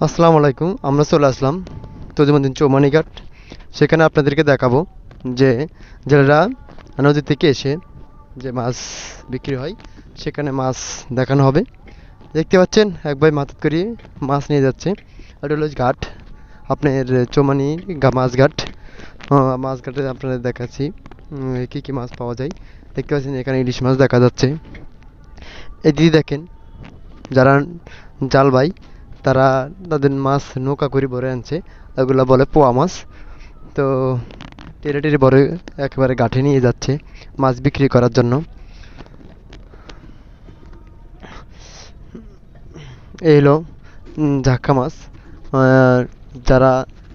আসসালামু আলাইকুম। আমরা চলে আসলাম তজিমুদ্দিন চৌমানি ঘাট। সেখানে আপনাদেরকে দেখাবো যে জেলেরা নদী থেকে এসে যে মাছ বিক্রি হয় সেখানে মাছ দেখানো হবে। দেখতে পাচ্ছেন এক ভাই মাথাত করে মাছ নিয়ে যাচ্ছে। এটা হলো ঘাট, আপনার চৌমানি মাছ ঘাট। মাছ ঘাটে আপনাদের দেখাচ্ছি কী কী মাছ পাওয়া যায়। দেখতে পাচ্ছেন এখানে ইলিশ মাছ দেখা যাচ্ছে। এদিকে দেখেন যারা জাল ভাই তারা তাদের মাছ নৌকা করে ভরে আনছে, ওগুলো বলে পোয়া মাছ। তো টেরে টেরে ভরে একেবারে গাঁঠে নিয়ে যাচ্ছে মাছ বিক্রি করার জন্য। এই হলো ঝাক্কা মাছ, যারা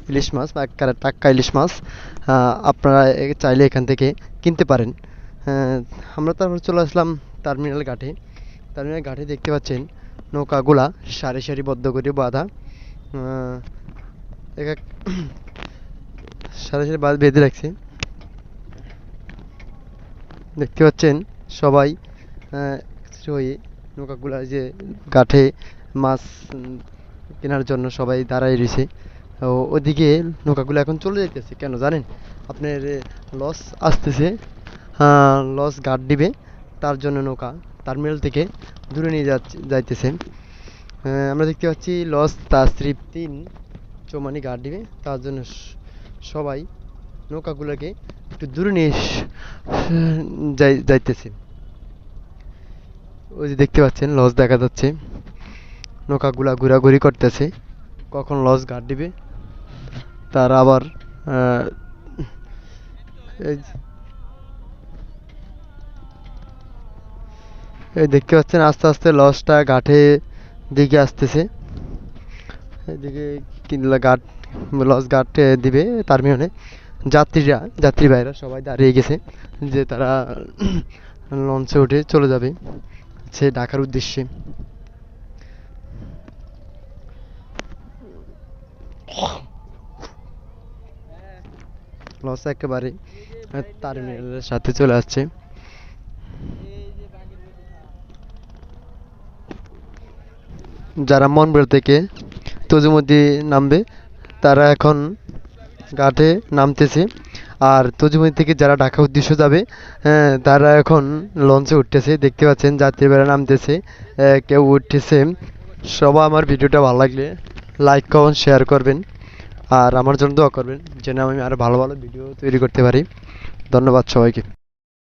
ইলিশ মাছ বা একবারে টাটকা ইলিশ মাছ আপনারা চাইলে এখান থেকে কিনতে পারেন। আমরা তারপর চলে আসলাম টার্মিনাল ঘাটে। টার্মিনাল ঘাটে দেখতে পাচ্ছেন নৌকাগুলা সারি সারিবদ্ধ করে বাঁধা, এক এক সারি সারি বেঁধে রাখছে। দেখতে পাচ্ছেন সবাই হয়ে নৌকাগুলা যে ঘাটে মাছ কেনার জন্য সবাই দাঁড়ায় রয়েছে। ওদিকে নৌকাগুলো এখন চলে যাইতেছে, কেন জানেন? আপনার লস আসতেছে, লস গার্ড দিবে, তার জন্য নৌকা টার্মিনাল থেকে দূরে নিয়ে যাইতেছে। আমরা দেখতে পাচ্ছি লস তাসরিফ 3 চৌমানি গার্ড দিবে, তার জন্য সবাই নৌকাগুলোকে একটু দূরে নিয়ে যাইতেছে। ওই যে দেখতে পাচ্ছেন লস দেখা যাচ্ছে, নৌকাগুলা ঘোরাঘুরি করতেছে, কখন লস গার্ড দিবে তার আবার এই দেখতে পাচ্ছেন আস্তে আস্তে লসটা ঘাটে দিকে আসতেছে। এদিকে ঘাট লস ঘাট দিবে টার্মিনালে। যাত্রী ভাইরা সবাই দাঁড়িয়ে গেছে যে তারা লঞ্চে উঠে চলে যাবে সে ঢাকার উদ্দেশ্যে। লস একেবারে টার্মিনালের সাথে চলে আসছে। যারা মনবেল থেকে তজুমুদ্দি নামবে তারা এখন ঘাটে নামতেছে, আর তজুমুদ্দি থেকে যারা ঢাকা উদ্দেশ্যে যাবে তারা এখন লঞ্চে উঠতেছে। দেখতে পাচ্ছেন যাত্রীরা নামতেছে, কেউ উঠতেছে। সবাই আমার ভিডিওটা ভালো লাগলে লাইক কমেন্ট শেয়ার করবেন, আর আমার জন্য দোয়া করবেন যেন আমি আরও ভালো ভালো ভিডিও তৈরি করতে পারি। ধন্যবাদ সবাইকে।